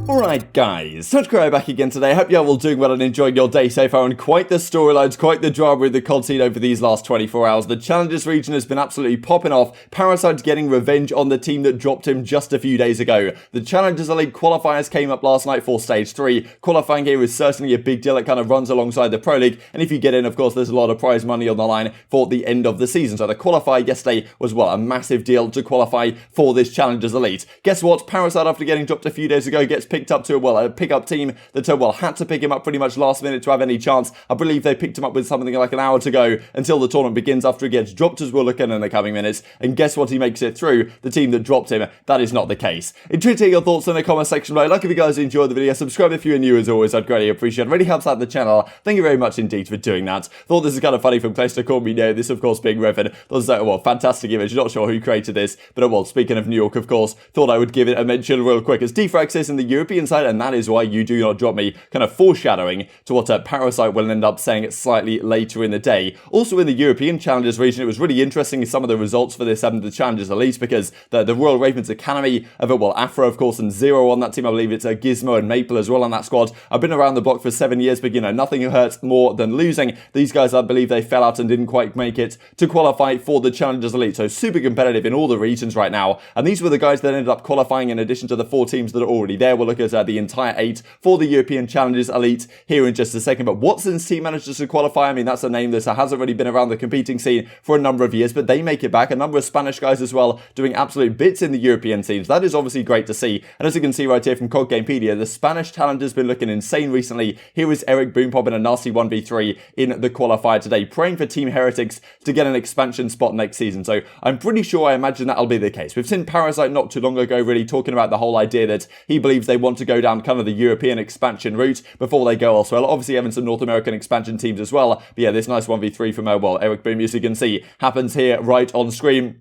Alright guys, TacticalRab back again today. Hope you're all doing well and enjoying your day so far, and quite the storylines, quite the drama in the COD scene over these last 24 hours. The Challenges region has been absolutely popping off. Parasite getting revenge on the team that dropped him just a few days ago. The Challenges Elite qualifiers came up last night for Stage 3. Qualifying here is certainly a big deal. It kind of runs alongside the Pro League, and if you get in, of course, there's a lot of prize money on the line for the end of the season. So the qualifier yesterday was, well, a massive deal to qualify for this Challenges Elite. Guess what? Parasite, after getting dropped a few days ago, gets picked up to, well, a pickup team that, well, had to pick him up pretty much last minute to have any chance. I believe they picked him up with something like an hour to go until the tournament begins, after he gets dropped, as we'll look at in the coming minutes. And guess what? He makes it through. The team that dropped him, that is not the case. Intrigued to hear your thoughts in the comment section below. Like if you guys enjoyed the video, subscribe if you're new as always. I'd greatly appreciate it. It really helps out the channel. Thank you very much indeed for doing that. Thought this is kind of funny from Place to Call Me Now. This, of course, being Revan. Thought it was a fantastic image. Not sure who created this, but well, speaking of New York, of course, thought I would give it a mention real quick, as Defrax is in the European side, and that is why you do not drop me, kind of foreshadowing to what Parasite will end up saying slightly later in the day. Also in the European Challenges region, it was really interesting some of the results for this the Challenges Elite, because the Royal Ravens Academy of it, well, Afro, of course, and Zero on that team. I believe it's Gizmo and Maple as well on that squad. I've been around the block for 7 years, but, you know, nothing hurts more than losing. These guys, I believe they fell out and didn't quite make it to qualify for the Challenges Elite, so super competitive in all the regions right now. And these were the guys that ended up qualifying in addition to the 4 teams that are already there. We'll look at the entire 8 for the European Challenges Elite here in just a second. But Watson's team managed to qualify. I mean, that's a name that hasn't really been around the competing scene for a number of years, but they make it back. A number of Spanish guys as well doing absolute bits in the European teams. That is obviously great to see. And as you can see right here from COD Gamepedia, the Spanish talent has been looking insane recently. Here is Eric Boompop in a nasty 1v3 in the qualifier today, praying for Team Heretics to get an expansion spot next season. So I'm pretty sure, I imagine that'll be the case. We've seen Parasite not too long ago really talking about the whole idea that he believes they want to go down kind of the European expansion route before they go elsewhere. Obviously having some North American expansion teams as well. But yeah, this nice 1v3 from, well, Eric Boom, as you can see, happens here right on screen.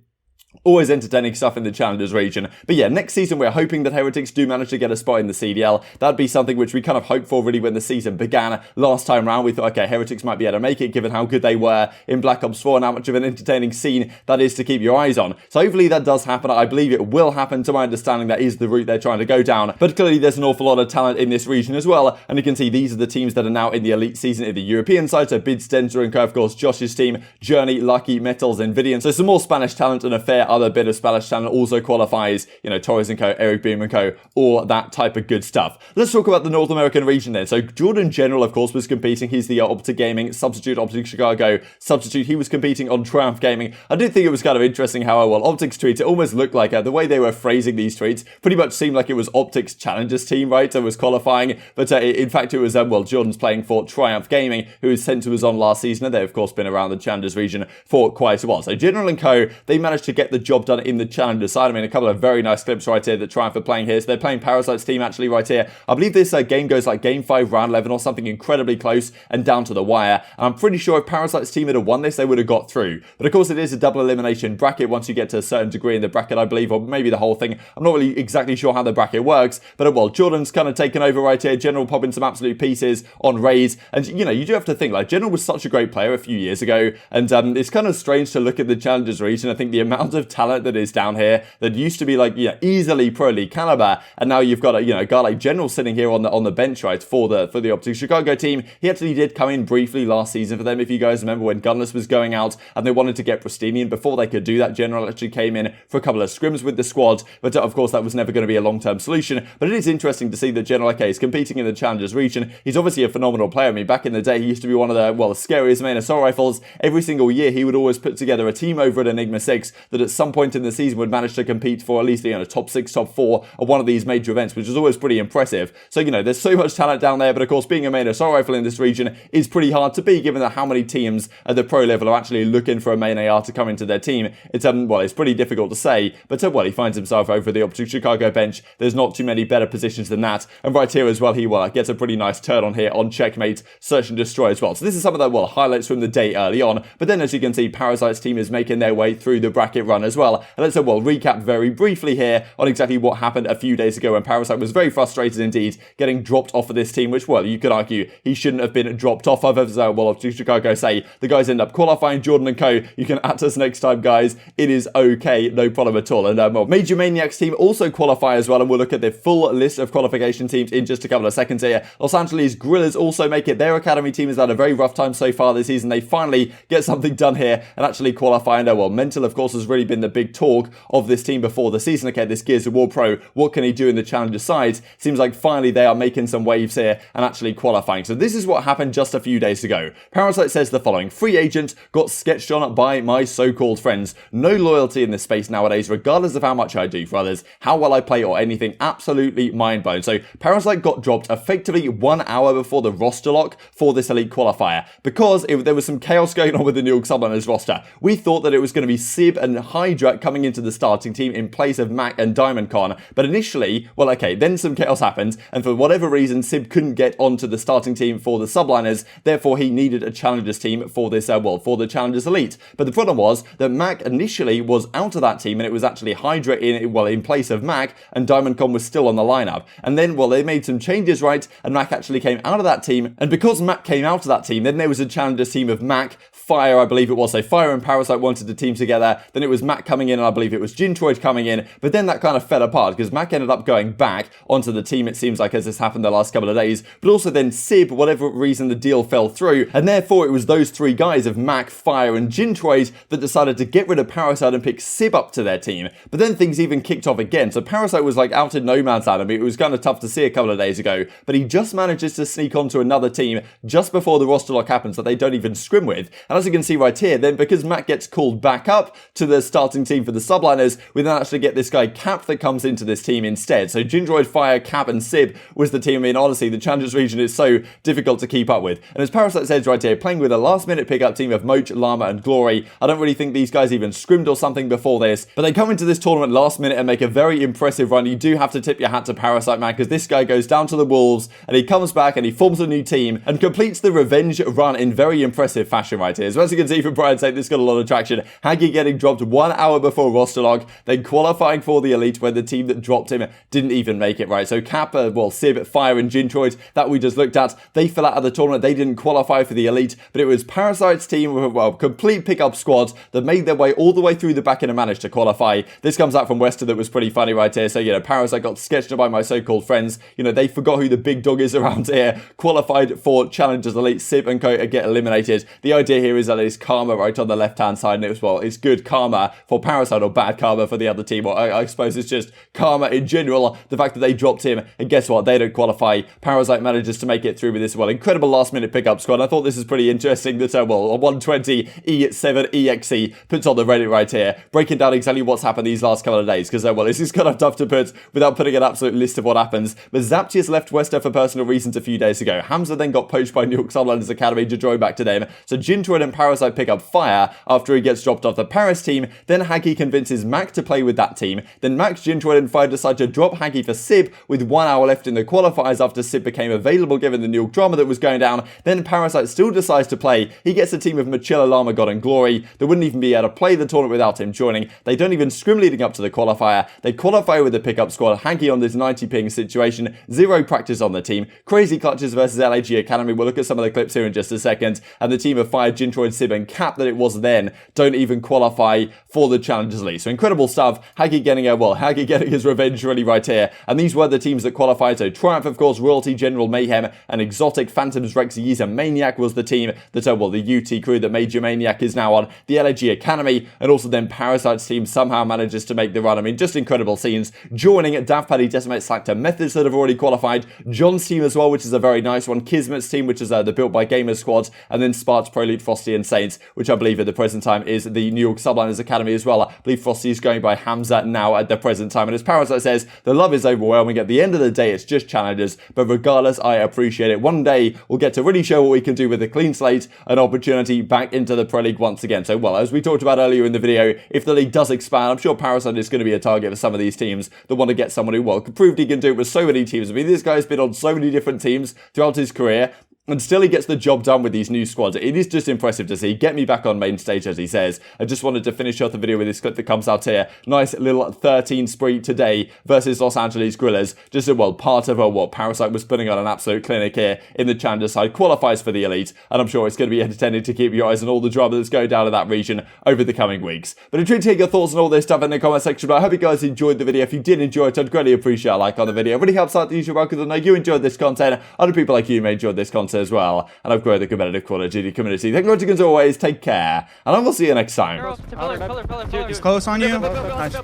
Always entertaining stuff in the Challenges region. But yeah, next season we're hoping that Heretics do manage to get a spot in the CDL. That'd be something which we kind of hoped for really when the season began. Last time round we thought, okay, Heretics might be able to make it given how good they were in Black Ops 4 and how much of an entertaining scene that is to keep your eyes on. So hopefully that does happen. I believe it will happen. To my understanding, that is the route they're trying to go down. But clearly there's an awful lot of talent in this region as well. And you can see these are the teams that are now in the Elite season in the European side. So Bid, Stenzer and Co, of course, Josh's team, Journey, Lucky, Metals, Nvidian. So some more Spanish talent and a fair other bit of Spanish talent also qualifies, you know, Torres and Co, Eric Boom and Co, all that type of good stuff. Let's talk about the North American region then. So Jordan General, of course, was competing. He's the OpTic Gaming substitute, OpTic Chicago substitute. He was competing on Triumph Gaming. I did think it was kind of interesting how, well, OpTic's tweets, it almost looked like the way they were phrasing these tweets pretty much seemed like it was OpTic's Challengers team, right, that was qualifying. But in fact, it was, well, Jordan's playing for Triumph Gaming, who was sent to us on last season, and they've, of course, been around the Challengers region for quite a while. So General and Co, they managed to get the job done in the Challenger side. I mean, a couple of very nice clips right here that Triumph are playing here. So they're playing Parasite's team actually right here. I believe this game goes like game 5, round 11 or something incredibly close and down to the wire. And I'm pretty sure if Parasite's team had won this, they would have got through. But of course, it is a double elimination bracket once you get to a certain degree in the bracket, I believe, or maybe the whole thing. I'm not really exactly sure how the bracket works. But well, Jordan's kind of taken over right here. General popping some absolute pieces on raids. And, you know, you do have to think, like, General was such a great player a few years ago. And it's kind of strange to look at the Challengers region. I think the amount of talent that is down here that used to be like, yeah, easily Pro League caliber, and now you've got a guy like General sitting here on the bench, right, for the OpTic Chicago team. He actually did come in briefly last season for them, if you guys remember, when Gunless was going out and they wanted to get Prestinni, and before they could do that, General actually came in for a couple of scrims with the squad, but of course that was never going to be a long-term solution. But it is interesting to see that General, okay, is competing in the Challengers region. He's obviously a phenomenal player. I mean, back in the day, he used to be one of the, well, the scariest main assault rifles. Every single year, he would always put together a team over at Enigma 6 that at some point in the season would manage to compete for at least, you know, top 6, top 4 at one of these major events, which is always pretty impressive. So, you know, there's so much talent down there, but of course, being a main assault rifle in this region is pretty hard to be, given that how many teams at the pro level are actually looking for a main AR to come into their team. It's, well, it's pretty difficult to say, but, well, he finds himself over the OpTic Chicago bench. There's not too many better positions than that. And right here as well, he, well, gets a pretty nice turn on here on Checkmate, Search and Destroy as well. So this is some of the, well, highlights from the day early on. But then, as you can see, Parasite's team is making their way through the bracket run run as well. And let's, well, recap very briefly here on exactly what happened a few days ago when Parasite was very frustrated indeed, getting dropped off of this team, which, well, you could argue he shouldn't have been dropped off of. Well, Chicago say the guys end up qualifying. Jordan and co, you can at us next time, guys. It is okay, no problem at all. And well, MajorManiak's team also qualify as well, and we'll look at the full list of qualification teams in just a couple of seconds here. Los Angeles Guerrillas also make it. Their academy team has had a very rough time so far this season. They finally get something done here and actually qualify. And well, Mental, of course, has really been the big talk of this team before the season. Okay, this Gears of War Pro, what can he do in the Challenger side? Seems like finally they are making some waves here and actually qualifying. So this is what happened just a few days ago. Parasite says the following: free agent got sketched on by my so-called friends. No loyalty in this space nowadays, regardless of how much I do for others, how well I play or anything. Absolutely mind-blown. So Parasite got dropped effectively 1 hour before the roster lock for this elite qualifier because there was some chaos going on with the New York Subliners roster. We thought that it was going to be Sib and Hydra coming into the starting team in place of Mac and DiamondCon, but initially, well, okay, then some chaos happened, and for whatever reason, Sib couldn't get onto the starting team for the Subliners. Therefore, he needed a Challengers team for this, for the Challengers Elite. But the problem was that Mac initially was out of that team, and it was actually Hydra in place of Mac, and DiamondCon was still on the lineup. And then, well, they made some changes, right? And Mac actually came out of that team, and because Mac came out of that team, then there was a Challengers team of Mac, Fire, I believe it was. So Fire and Parasite wanted to team together. Then it was Mac coming in, and I believe it was Gintroid coming in. But then that kind of fell apart because Mac ended up going back onto the team, it seems like, as this happened the last couple of days. But also then Sib, whatever reason, the deal fell through. And therefore it was those three guys of Mac, Fire, and Gintroid that decided to get rid of Parasite and pick Sib up to their team. But then things even kicked off again. So Parasite was like out in no man's land. I mean, it was kind of tough to see a couple of days ago. But he just manages to sneak onto another team just before the roster lock happens that they don't even scrim with. And as you can see right here, then because Mac gets called back up to the starting team for the Subliners, we then actually get this guy Cap that comes into this team instead. So Gintroid, Fire, Cap, and Sib was the team. I mean, honestly, the Challengers region is so difficult to keep up with. And as Parasite says right here, playing with a last-minute pickup team of Moch, Llama, and Glory. I don't really think these guys even scrimmed or something before this, but they come into this tournament last minute and make a very impressive run. You do have to tip your hat to Parasite, man, because this guy goes down to the Wolves, and he comes back, and he forms a new team, and completes the revenge run in very impressive fashion right here. So as you can see from Brian's sake, this got a lot of traction. Haggy getting dropped 1 hour before roster log, then qualifying for the Elite when the team that dropped him didn't even make it, right? So Kappa, well, Sib, Fire, and Gintroid that we just looked at, they fell out of the tournament. They didn't qualify for the Elite, but it was Parasite's team with a, well, complete pickup squad that made their way all the way through the back end and managed to qualify. This comes out from Wester that was pretty funny right here. So, you know, Parasite got sketched by my so-called friends. You know, they forgot who the big dog is around here. Qualified for Challengers Elite. Sib and co get eliminated. The idea here is that it's karma right on the left-hand side, and it was, well, it's good karma for Parasite or bad karma for the other team, or I suppose it's just karma in general, the fact that they dropped him, and guess what, they don't qualify. Parasite manages to make it through with this, well, incredible last-minute pickup squad. I thought this is pretty interesting that, well, a 120 E7 EXE puts on the Reddit right here, breaking down exactly what's happened these last couple of days, because, well, this is kind of tough to put without putting an absolute list of what happens, but Zaptius left Wester for personal reasons a few days ago. Hamza then got poached by New York Subliners Academy to join back to them, so Gintroid and Parasite pick up Fire after he gets dropped off the Paris team. Then Haggy convinces Mac to play with that team. Then Max, Gintroid, and Fire decide to drop Haggy for Sib with 1 hour left in the qualifiers after Sib became available given the New York drama that was going down. Then Parasite still decides to play. He gets a team of Machilla, Llama, God, and Glory. They wouldn't even be able to play the tournament without him joining. They don't even scrim leading up to the qualifier. They qualify with the pickup squad. Haggy on this 90 ping situation. Zero practice on the team. Crazy clutches versus LAG Academy. We'll look at some of the clips here in just a second. And the team of Fire, Gintroid, Sib, and Cap that it was then don't even qualify for the Challengers League. So incredible stuff. Haggy getting Haggy getting his revenge really right here. And these were the teams that qualified. So Triumph, of course, Royalty, General Mayhem, and Exotic. Phantoms, Rex, Yeezer, Maniac was the team that, well, the UT crew that MajorManiak is now on. The LAG Academy, and also then Parasite's team somehow manages to make the run. I mean, just incredible scenes. Joining at Daft Paddy, Decimate, Slactor, Methods that have already qualified. John's team as well, which is a very nice one. Kismet's team, which is the Built by Gamers squad. And then Sparks, Prelude, Frosty, and Saints, which I believe at the present time is the New York Subliners Academy as well. I believe Frosty is going by Hamza now at the present time. And as Parasite says, the love is overwhelming. At the end of the day, it's just challenges. But regardless, I appreciate it. One day, we'll get to really show what we can do with a clean slate, an opportunity back into the Pro League once again. So, well, as we talked about earlier in the video, if the league does expand, I'm sure Parasite is going to be a target for some of these teams that want to get someone who, well, proved he can do it with so many teams. I mean, this guy's been on so many different teams throughout his career. And still he gets the job done with these new squads. It is just impressive to see. Get me back on main stage, as he says. I just wanted to finish off the video with this clip that comes out here. Nice little 13 spree today versus Los Angeles Guerrillas. Just a, well, part of what Parasite was putting on an absolute clinic here in the Challenger side. Qualifies for the Elite, and I'm sure it's going to be entertaining to keep your eyes on all the drama that's going down in that region over the coming weeks. But intrigued to hear your thoughts on all this stuff in the comment section below. I hope you guys enjoyed the video. If you did enjoy it, I'd greatly appreciate a like on the video. It really helps out the YouTube because I know you enjoyed this content. Other people like you may enjoy this content as well. And I've grown the competitive Call of Duty community. Thank you for watching as always. Take care. And I will see you next time. It's close on you. Nice. I'm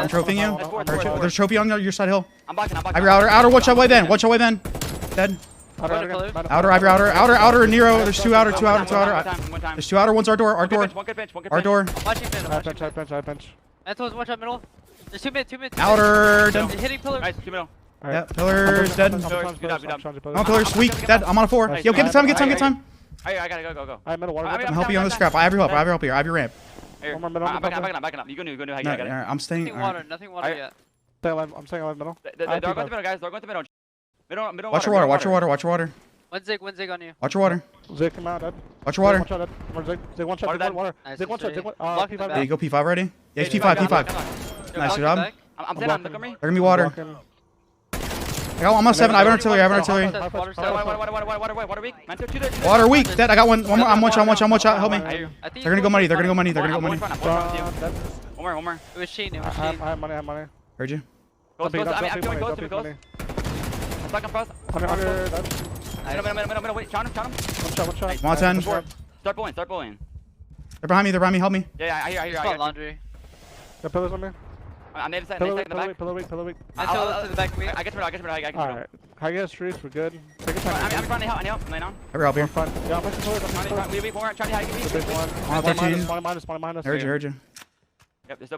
trophying you. There's a trophy on your side hill. I'm backing. Outer, watch out way then. Dead. Outer, Nero. There's two outer. There's two outer, one's our door. Our door. Bench. Mentos, watch out middle. There's two mid. Outer, dead. Hitting pillar. Nice, two middle. Yeah, pillar's dead. Oh, pillar's weak, dead. I'm on a 4. Yo, get time. I gotta go. I middle water. I'm helping you on the scrap. I have your help here. I have your ramp. I'm backing up. You go new. I'm staying. Nothing water yet. I'm staying alive middle. They're going to middle, guys. They're going to middle. Middle Watch your water. One zig on you. Watch your water. Zig come out, dead. Watch your water. Zig one shot, water. Zig one shot. P5. There you go, P5 already? Yeah, it's P5. Nice job. I'm dead. Look at me. They're gonna be water. I'm on 7. I have an artillery. Water weak. Water weak. Dead. I got one. I'm one shot. Help me. They're gonna go money. One more. It was Sheen. I have money. Heard you. I'm going close to be close. I'm stuck on frost. Middle. Wait, shot him. One shot. I'm on 10. Start bowling. They're behind me. Help me. Yeah, I hear. Laundry. The pillars on me. I'm named in the back. Pillar weak. I'll to the back. I get middle. Alright. High gas streets, we're good. Take your time. I'm trying to help. I'm laying on. Every help here. Yeah, I'm pushing forward. We trying to hide. The big one. On 13. Minus. Heard you. Yep, there's